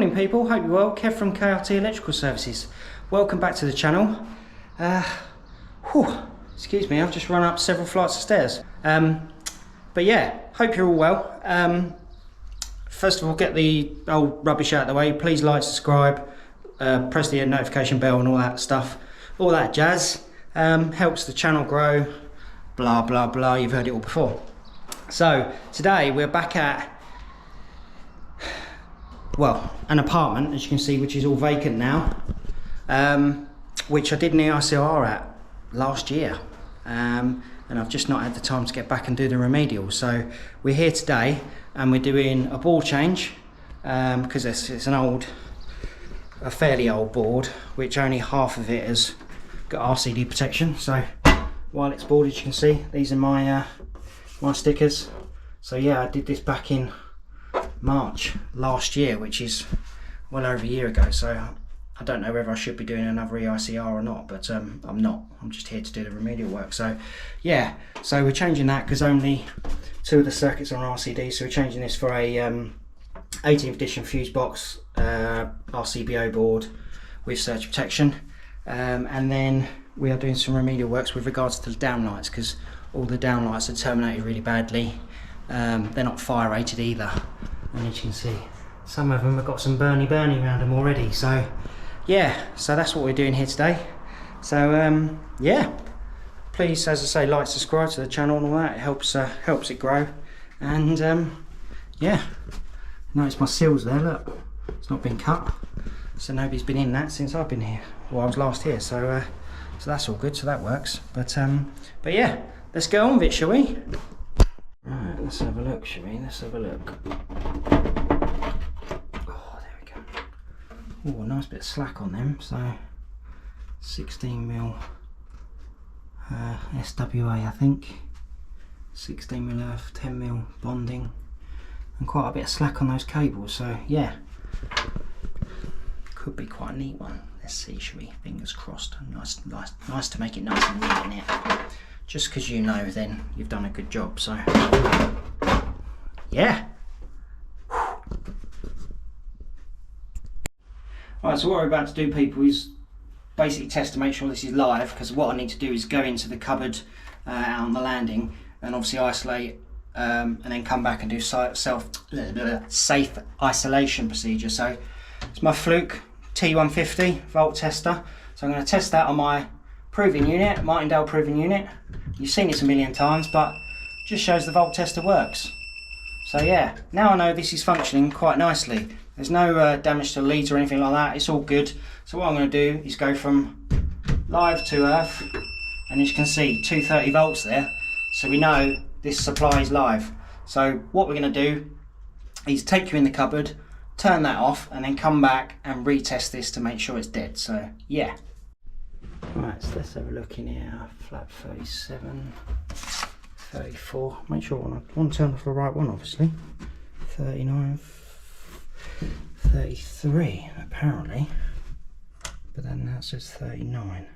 morning people, hope you're well. Kev from KRT Electrical Services. Welcome back to the channel. Excuse me, I've just run up several flights of stairs. But yeah, hope you're all well. First of all, get the old rubbish out of the way. Please like, subscribe, press the notification bell and all that stuff. All that jazz. Helps the channel grow, blah blah blah, you've heard it all before. So today we're back at, well, an apartment, as you can see, which is all vacant now, which I did an EICR at last year, and I've just not had the time to get back and do the remedial. So we're here today and we're doing a board change, because it's a fairly old board, which only half of it has got RCD protection. So while it's boarded, you can see these are my my stickers. So yeah, I did this back in March last year, which is well over a year ago. So I don't know whether I should be doing another EICR or not, but I'm not. I'm just here to do the remedial work. So yeah, so we're changing that because only 2 of the circuits are on RCD. So we're changing this for a 18th edition Fusebox RCBO board with surge protection, and then we are doing some remedial works with regards to the downlights, because all the downlights are terminated really badly. They're not fire rated either, and as you can see, some of them have got some burny around them already. So yeah, so that's what we're doing here today. So yeah, please, as I say, like, subscribe to the channel and all that. It helps it grow. And yeah, notice my seals there, look, it's not been cut, so nobody's been in that since I've been here. Well, I was last here, so so that's all good, so that works. But yeah, let's get on with it, shall we? Right, let's have a look, shall we? Let's have a look. Oh, there we go. Oh, a nice bit of slack on them. So 16mm SWA, I think. 16mm earth, 10mm bonding, and quite a bit of slack on those cables. So yeah, could be quite a neat one. Let's see, shall we? Fingers crossed. Nice to make it nice and neat, isn't it? Just because you know, then you've done a good job. So yeah. Alright, so what we're about to do, people, is basically test to make sure this is live, because what I need to do is go into the cupboard out on the landing and obviously isolate, and then come back and do safe isolation procedure. So it's my Fluke T150 volt tester. So I'm going to test that on my proving unit, Martindale proving unit. You've seen this a million times, but just shows the volt tester works. So yeah, now I know this is functioning quite nicely. There's no damage to the leads or anything like that. It's all good. So what I'm going to do is go from live to earth, and as you can see, 230 volts there. So we know this supply is live. So what we're going to do is take you in the cupboard, turn that off, and then come back and retest this to make sure it's dead. So yeah. Right, so let's have a look in here. Flat 37, 34. Make sure I want to turn off the right one, obviously. 39, 33 apparently, but then that says 39.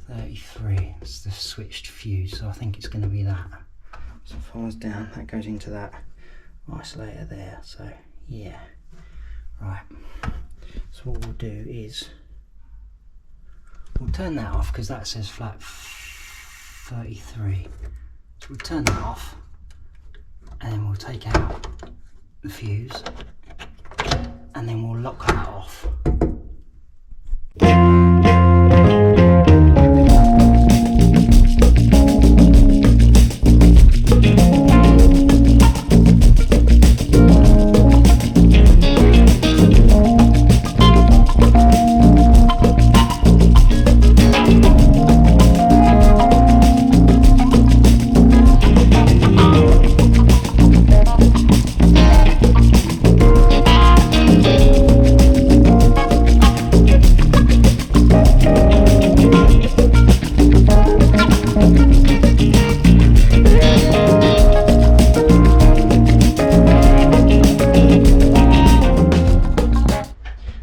33. It's the switched fuse, so I think it's going to be that. So if I was down, that goes into that isolator there. So yeah, right. So what we'll do is we'll turn that off, because that says flat 33. So we'll turn that off, and then we'll take out the fuse, and then we'll lock that off.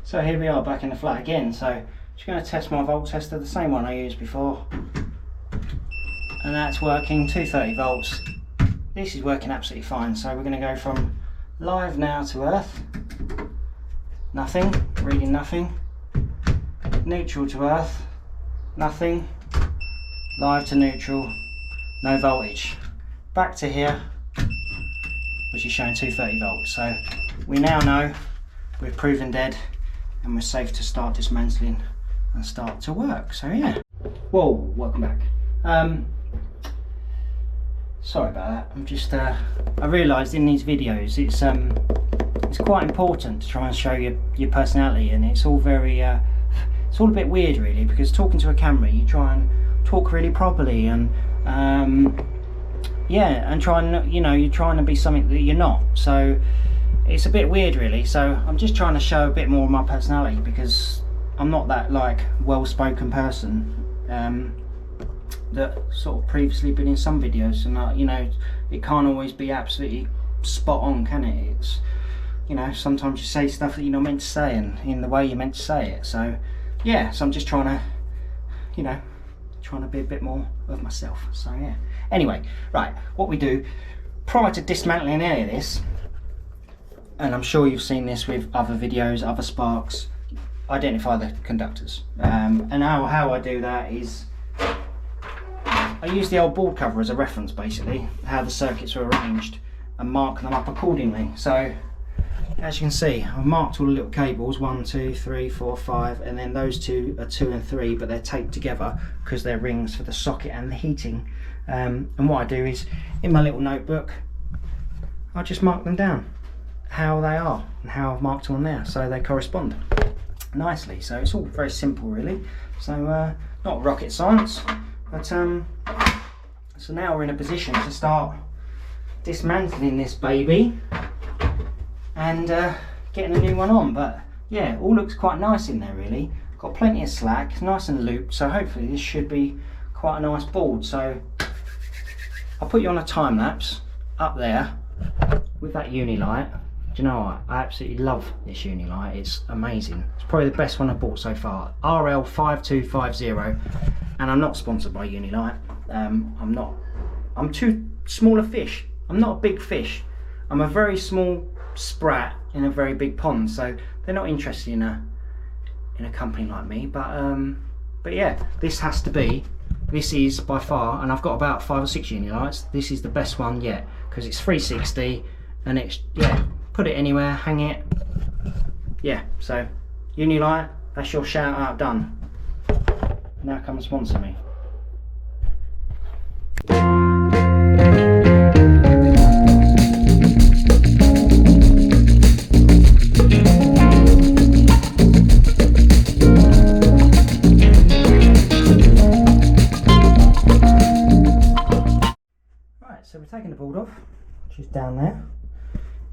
So here we are back in the flat again. So just going to test my volt tester, the same one I used before. and that's working 230 volts. This is working absolutely fine. So we're going to go from live now to earth, nothing, reading nothing, neutral to earth, nothing, live to neutral, no voltage, back to here, which is showing 230 volts. So we now know we've proven dead and we're safe to start dismantling and start to work. So yeah. Whoa, welcome back. Sorry about that. I'm just I realised in these videos it's quite important to try and show your personality, and it's all very it's all a bit weird really, because talking to a camera you try and talk really properly and yeah, and try and, you know, you're trying to be something that you're not, so it's a bit weird really. So I'm just trying to show a bit more of my personality, because I'm not that like well-spoken person that sort of previously been in some videos, and you know, it can't always be absolutely spot on, can it? It's, you know, sometimes you say stuff that you're not meant to say and in the way you're meant to say it. So yeah, so I'm just trying to, you know, trying to be a bit more of myself. So yeah, anyway, right, what we do prior to dismantling any of this, and I'm sure you've seen this with other videos, other sparks, identify the conductors. And how I do that is I use the old board cover as a reference, basically how the circuits are arranged, and mark them up accordingly. So as you can see, I've marked all the little cables, 1, 2, 3, 4, 5, and then those two are 2 and 3, but they're taped together because they're rings for the socket and the heating. And what I do is, in my little notebook, I just mark them down how they are and how I've marked them on there, so they correspond nicely. So it's all very simple really, so not rocket science, but so now we're in a position to start dismantling this baby and getting a new one on. But yeah, all looks quite nice in there really, got plenty of slack, it's nice and looped, so hopefully this should be quite a nice board. So I'll put you on a time lapse up there with that uni light. Do you know what, I absolutely love this uni light, it's amazing. It's probably the best one I've bought so far, RL5250, and I'm not sponsored by Unilight. I'm too small a fish, I'm not a big fish, I'm a very small sprat in a very big pond, so they're not interested in a company like me. But yeah, this is by far, and I've got about 5 or 6 Unilights, this is the best one yet, because it's 360 and it's, yeah, put it anywhere, hang it, yeah. So Unilight, that's your shout out done. Now come and sponsor me. Right, so we're taking the board off, which is down there,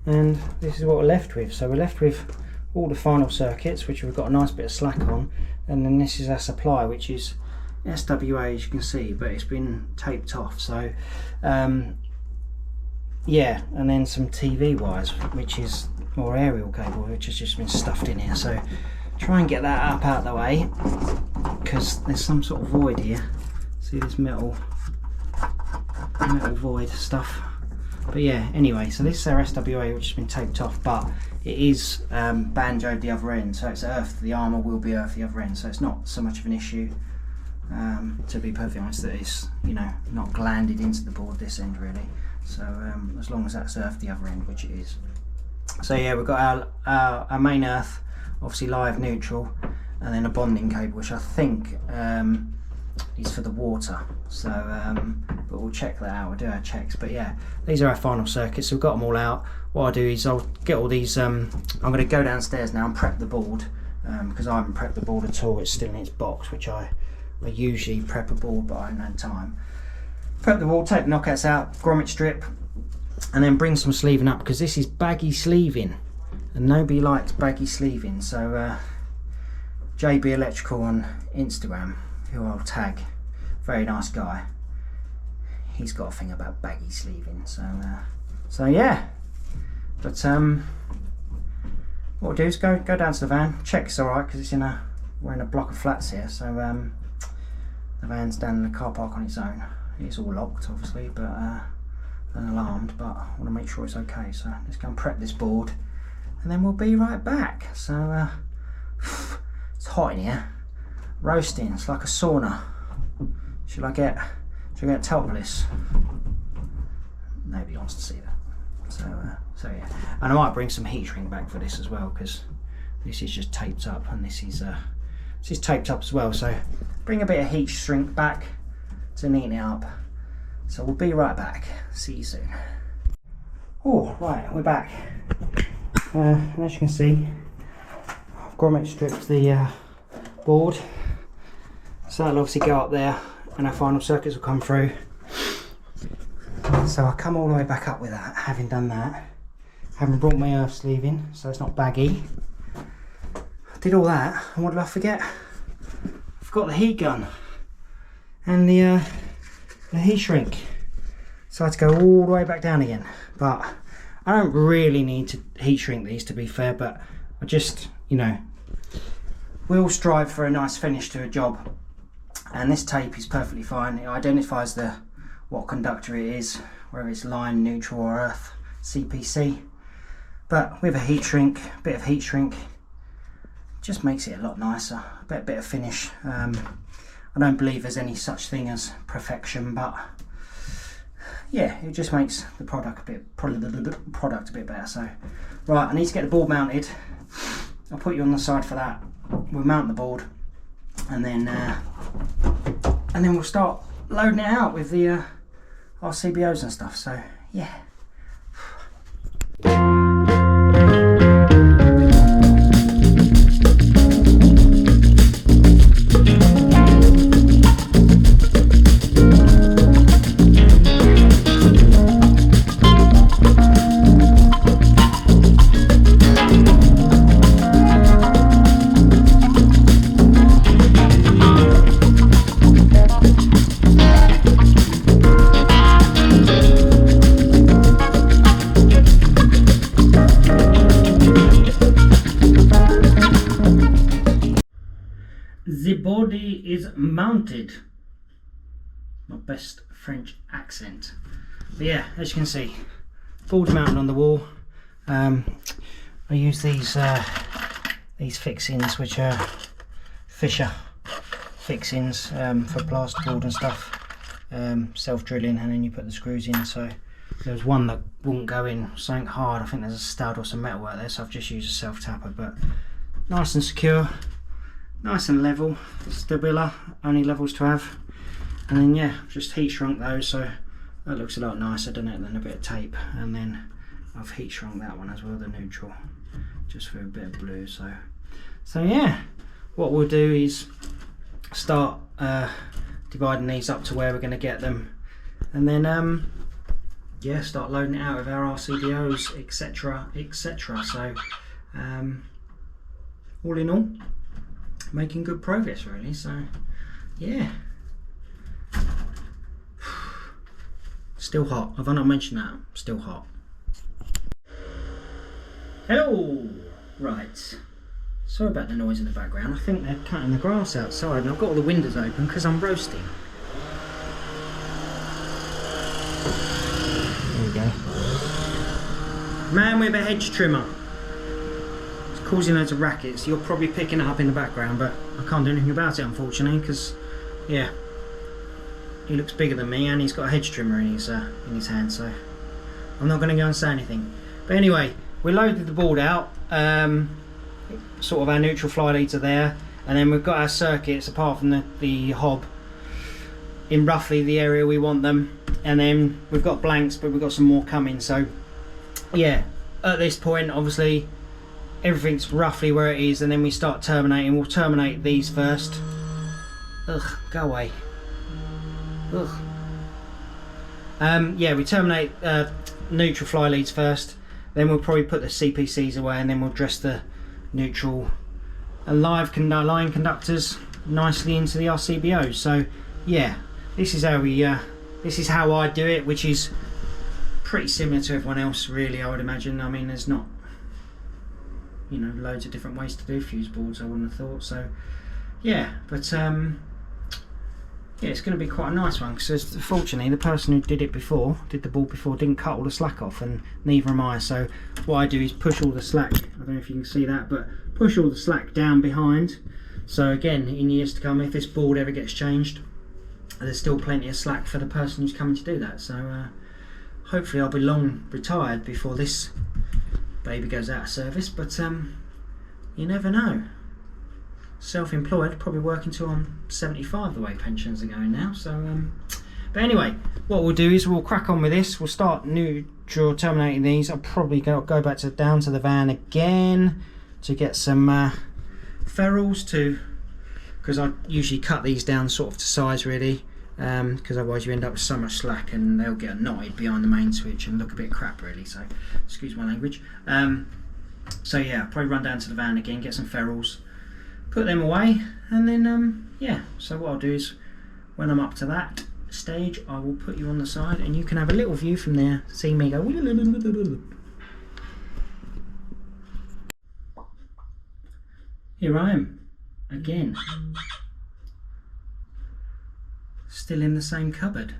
and this is what we're left with. So we're left with all the final circuits, which we've got a nice bit of slack on, and then this is our supply, which is SWA, as you can see, but it's been taped off. So yeah, and then some TV wires, which is more aerial cable, which has just been stuffed in here. So try and get that up out of the way, because there's some sort of void here. See this metal void stuff. But yeah, anyway, so this is our SWA, which has been taped off, but it is banjoed the other end, so it's earthed, the armour will be earthed the other end, so it's not so much of an issue, to be perfectly honest, that it's, you know, not glanded into the board this end really. So as long as that's earthed the other end, which it is. So yeah, we've got our main earth, obviously live, neutral, and then a bonding cable, which I think is for the water. So but we'll check that out, we'll do our checks. But yeah, these are our final circuits, so we've got them all out. What I'll do is I'll get all these, I'm going to go downstairs now and prep the board, because I haven't prepped the board at all, it's still in its box, which I usually prep a board, but I haven't had time. Prep the board, take the knockouts out, grommet strip, and then bring some sleeving up, because this is baggy sleeving and nobody likes baggy sleeving. So JB Electrical on Instagram, who I'll tag, very nice guy, he's got a thing about baggy sleeving. So yeah, but what we'll do is go down to the van, check it's alright, because it's we're in a block of flats here, so the van's down in the car park on its own, It's all locked obviously, but and alarmed, but I want to make sure it's okay. So let's go and prep this board and then we'll be right back. So it's hot in here, roasting, it's like a sauna. Should I get topless? Nobody wants to see that. So yeah, and I might bring some heat shrink back for this as well, because this is just taped up, and this is taped up as well. So bring a bit of heat shrink back to neaten it up. So we'll be right back. See you soon. Oh, right, we're back. As you can see, I've grommet stripped the board, so that'll obviously go up there, and our final circuits will come through. So I'll come all the way back up with that, having done that, having brought my earth sleeve in so it's not baggy. I did all that, and what did I forget? I forgot the heat gun and the heat shrink. So I had to go all the way back down again. But I don't really need to heat shrink these, to be fair, but I just, you know, we all strive for a nice finish to a job, and this tape is perfectly fine. It identifies what conductor it is, whether it's line, neutral or earth, CPC. But with a heat shrink, a bit of heat shrink, just makes it a lot nicer, a bit of finish. I don't believe there's any such thing as perfection, but yeah, it just makes the product a bit better. So right, I need to get the board mounted. I'll put you on the side for that. We'll mount the board, and then we'll start loading it out with the RCBOs and stuff. So yeah. The body is mounted. My best French accent. But yeah, as you can see, board's mounted on the wall. I use these fixings, which are Fisher fixings for plasterboard and stuff. Self-drilling, and then you put the screws in. So there was one that wouldn't go in, something hard. I think there's a stud or some metal work there, so I've just used a self-tapper. But nice and secure. Nice and level, stabila, only levels to have. And then yeah, just heat shrunk those, so that looks a lot nicer, doesn't it, than a bit of tape. And then I've heat shrunk that one as well, the neutral, just for a bit of blue. So yeah, what we'll do is start dividing these up to where we're going to get them, and then yeah, start loading it out with our RCBOs, etc, etc. So all in all, making good progress really. So yeah, still hot. Have I not mentioned that? Still hot. Hello. Right, sorry about the noise in the background. I think they're cutting the grass outside, and I've got all the windows open because I'm roasting. There we go. Man with a hedge trimmer. Causing loads of rackets. You're probably picking it up in the background, but I can't do anything about it unfortunately, because yeah, he looks bigger than me and he's got a hedge trimmer in his hand, so I'm not going to go and say anything. But anyway, we loaded the board out, sort of our neutral fly leads are there, and then we've got our circuits apart from the hob in roughly the area we want them, and then we've got blanks, but we've got some more coming. So yeah, at this point obviously everything's roughly where it is, and then we start terminating. We'll terminate these first. Ugh, go away. Ugh. Yeah, we terminate neutral fly leads first, then we'll probably put the CPCs away, and then we'll dress the neutral and line conductors nicely into the RCBOs. So yeah, this is how we this is how I do it, which is pretty similar to everyone else really, I would imagine. I mean, there's not, you know, loads of different ways to do fuse boards, I wouldn't have thought. So yeah, but yeah, it's going to be quite a nice one, because fortunately the person who did the board before, didn't cut all the slack off, and neither am I. So what I do is push all the slack, I don't know if you can see that, but push all the slack down behind. So again, in years to come, if this board ever gets changed, there's still plenty of slack for the person who's coming to do that. So hopefully I'll be long retired before this baby goes out of service, but you never know. Self-employed, probably working till I'm 75 the way pensions are going now. So but anyway, what we'll do is we'll crack on with this. We'll start neutral terminating these. I'll probably go back down to the van again to get some ferrules because I usually cut these down sort of to size really, because otherwise you end up with so much slack and they'll get knotted behind the main switch and look a bit crap really. So excuse my language. So yeah, probably run down to the van again, get some ferrules, put them away, and then yeah, so what I'll do is when I'm up to that stage I will put you on the side and you can have a little view from there, see me go. Here I am again, still in the same cupboard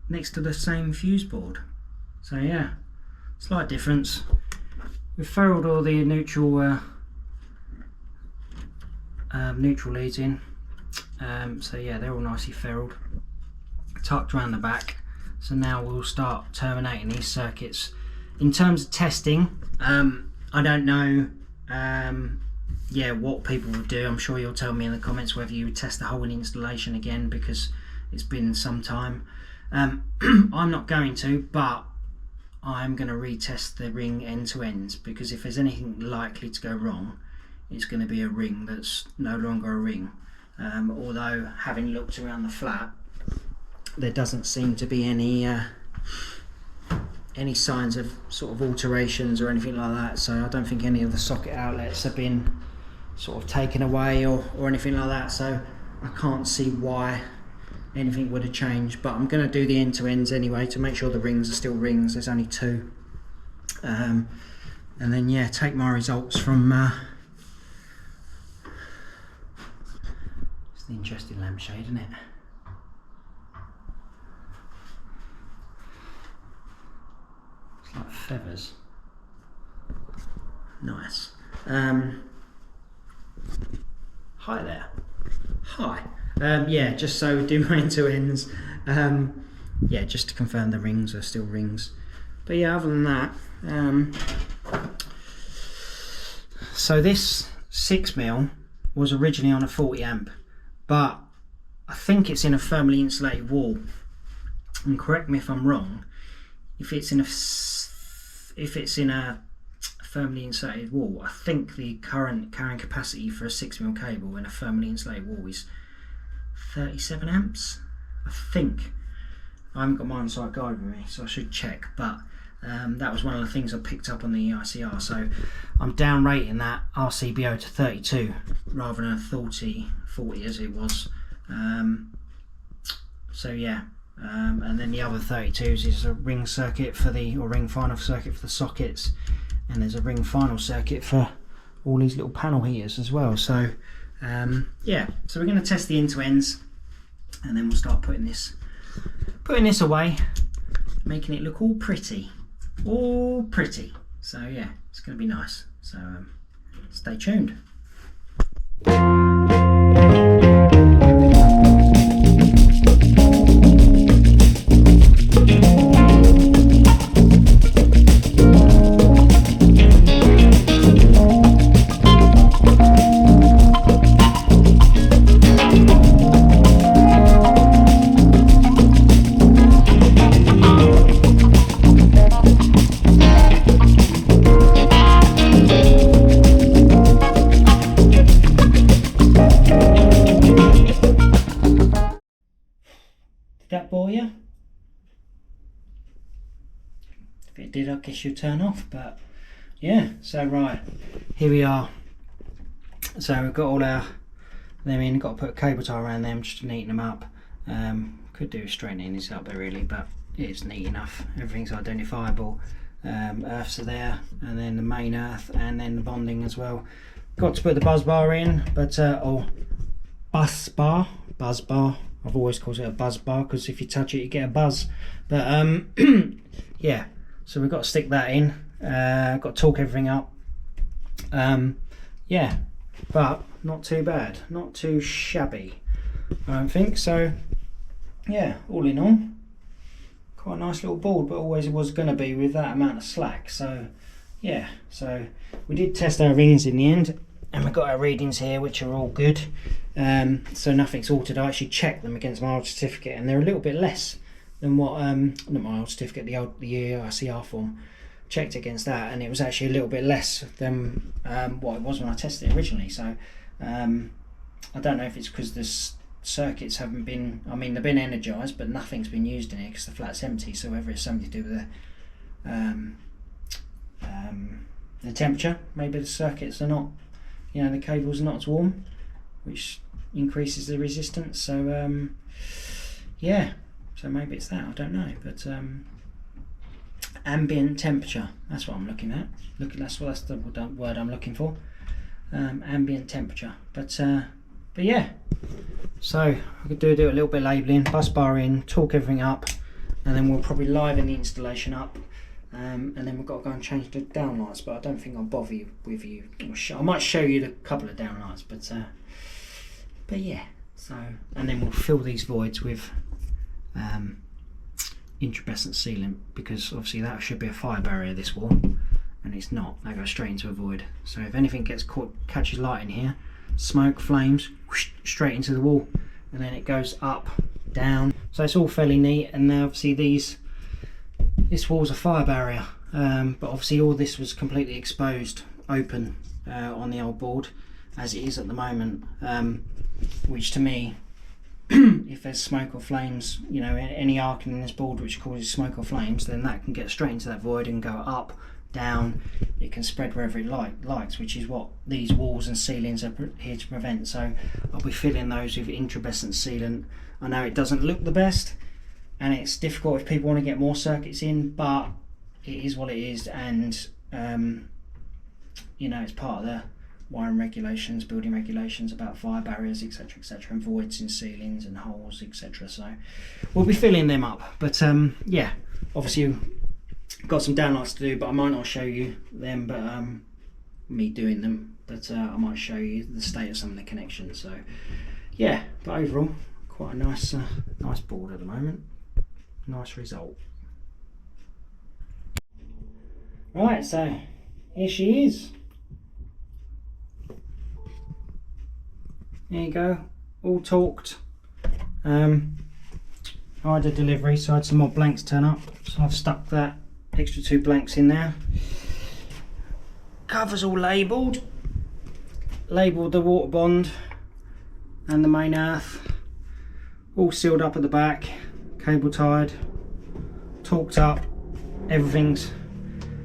next to the same fuse board. So yeah, slight difference. We've ferruled all the neutral leads in, so yeah, they're all nicely ferruled, tucked around the back. So now we'll start terminating these circuits. In terms of testing, I don't know yeah, what people would do. I'm sure you'll tell me in the comments whether you would test the whole installation again, because it's been some time. I'm not going to, but I'm going to retest the ring end to ends, because if there's anything likely to go wrong, it's going to be a ring that's no longer a ring. Although having looked around the flat, there doesn't seem to be any signs of sort of alterations or anything like that. So I don't think any of the socket outlets have been sort of taken away or anything like that. So I can't see why anything would have changed. But I'm going to do the end to ends anyway to make sure the rings are still rings. There's only two. And then yeah, take my results from. It's an interesting lampshade, isn't it? It's like feathers. Nice. Hi there. Hi. Yeah, just so do my end to ends. Yeah, just to confirm the rings are still rings. But yeah, other than that, so this 6mm was originally on a 40 amp, but I think it's in a firmly insulated wall. And correct me if I'm wrong. If it's in a firmly insulated wall, I think the current carrying capacity for a 6mm cable in a firmly insulated wall is 37 amps. I think. I haven't got my on-site guide with me, so I should check, but that was one of the things I picked up on the ICR. So I'm down rating that RCBO to 32 rather than a 40 as it was. So yeah, and then the other 32s is a ring circuit for or ring final circuit for the sockets, and there's a ring final circuit for all these little panel heaters as well. So yeah, so we're going to test the end to ends, and then we'll start putting this away, making it look all pretty. So yeah, it's going to be nice. So stay tuned. That bore you? If it did, I guess you'd turn off, but yeah, so right, here we are. So we've got all our them in, got to put a cable tie around them just to neaten them up. Could do straightening this up there really, but it's neat enough, everything's identifiable. Earths are there, and then the main earth, and then the bonding as well. Got to put the buzz bar in, but or bus bar, I've always called it a buzz bar because if you touch it you get a buzz. But yeah, so we've got to stick that in. Got to torque everything up. Yeah, but not too bad, not too shabby, I don't think. So yeah, all in all, quite a nice little board, but always was going to be with that amount of slack. So yeah, so we did test our rings in the end, and we've got our readings here which are all good. So nothing's altered. I actually checked them against my old certificate, and they're a little bit less than what not my old certificate, the RCR form. Checked against that, and it was actually a little bit less than what it was when I tested it originally. So I don't know if it's because the circuits haven't been, I mean they've been energized but nothing's been used in it because the flat's empty, so whether it's something to do with the temperature, maybe the circuits are not, you know, the cable's not as warm, which increases the resistance. So yeah, so maybe it's that, I don't know. But ambient temperature, that's what I'm looking at. That's the word I'm looking for. Ambient temperature. But yeah, so I could do a little bit of labelling, bus bar in, torque everything up, and then we'll probably liven the installation up, and then we've got to go and change the downlights. But I don't think I'll bother you with you. I might show you the couple of downlights, but yeah. So, and then we'll fill these voids with intrabescent sealant, because obviously that should be a fire barrier, this wall, and it's not. They go straight into a void. So if anything gets caught, catches light in here, smoke, flames, whoosh, straight into the wall, and then it goes up, down. So it's all fairly neat. And now obviously this wall's a fire barrier, but obviously all this was completely exposed, open on the old board as it is at the moment, which to me, if there's smoke or flames, you know, any arcing in this board which causes smoke or flames, then that can get straight into that void and go up, down. It can spread wherever it likes, which is what these walls and ceilings are here to prevent. So I'll be filling those with intrabescent sealant. I know it doesn't look the best, and it's difficult if people want to get more circuits in, but it is what it is. And you know, it's part of the wiring regulations, building regulations about fire barriers, etc, etc, and voids in ceilings and holes, etc. So we'll be filling them up. But yeah, obviously got some downlights to do, but I might not show you them, but me doing them, but I might show you the state of some of the connections. So yeah, but overall quite a nice nice board at the moment. Nice result. Right, so here she is. There you go, all torqued. I had a delivery, so I had some more blanks turn up, so I've stuck that extra 2 blanks in there. Covers all labelled the water bond and the main earth, all sealed up at the back, cable tied, torqued up, everything's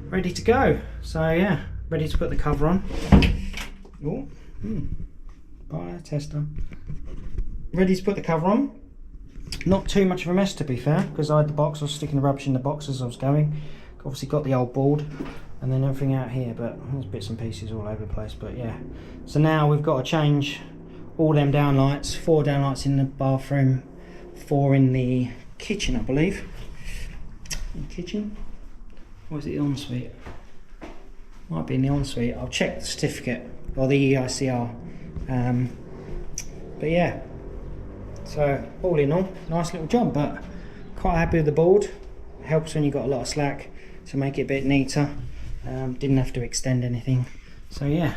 ready to go. So yeah, ready to put the cover on. Oh, fire tester. Ready to put the cover on. Not too much of a mess, to be fair, because I had the box. I was sticking the rubbish in the box as I was going. Obviously got the old board and then everything out here, but there's bits and pieces all over the place. But yeah, so now we've got to change all them downlights. 4 downlights in the bathroom, 4 in the kitchen, I believe. In the kitchen, or is it the ensuite? Might be in the ensuite. I'll check the certificate or the EICR. But yeah, so all in all, nice little job, but quite happy with the board. Helps when you've got a lot of slack to make it a bit neater. Didn't have to extend anything. So yeah,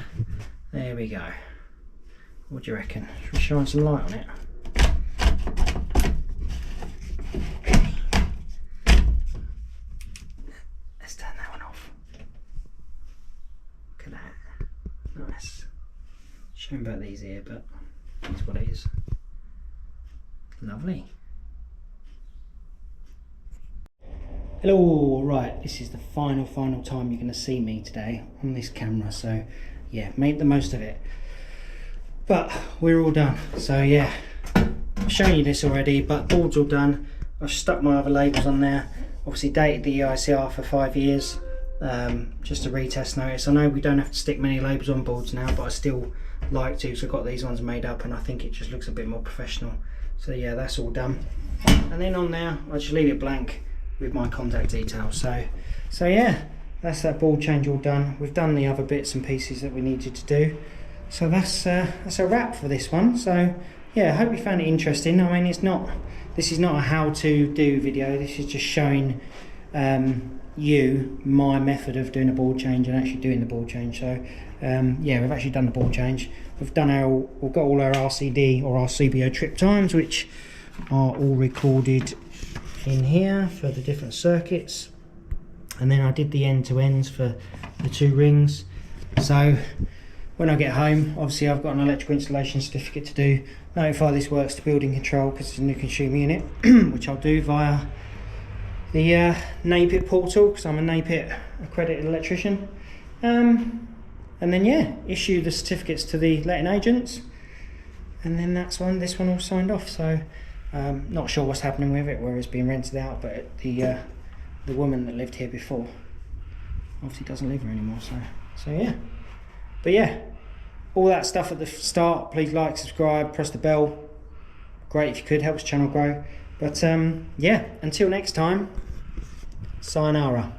there we go. What do you reckon? Should we shine some light on it? Let's turn that one off. Look at that. Nice. Shame about these here, but that's what it is. Lovely. Hello, right, this is the final time you're going to see me today on this camera, so yeah, make the most of it. But we're all done, so yeah, I've shown you this already, but board's all done. I've stuck my other labels on there, obviously dated the EICR for 5 years, just a retest notice. I know we don't have to stick many labels on boards now, but I still like to, so I've got these ones made up and I think it just looks a bit more professional So yeah, that's all done. And then on there, I just leave it blank with my contact details. So yeah, that's that ball change all done. We've done the other bits and pieces that we needed to do. So that's a wrap for this one. So yeah, I hope you found it interesting. I mean, this is not a how-to do video. This is just showing you my method of doing a ball change and actually doing the ball change. So yeah, we've actually done the ball change. We've got all our RCD or RCBO trip times, which are all recorded in here for the different circuits. And then I did the end-to-ends for the 2 rings. So when I get home, obviously I've got an electrical installation certificate to do. Notify this works to building control because it's a new consumer unit, which I'll do via the NAPIT portal because I'm a NAPIT accredited electrician. And then yeah, issue the certificates to the letting agents, and then this one all signed off. So not sure what's happening with it, where it's being rented out, but the woman that lived here before obviously doesn't live here anymore. So yeah, but yeah, all that stuff at the start. Please like, subscribe, press the bell. Great if you could, helps the channel grow. But yeah, until next time, sayonara.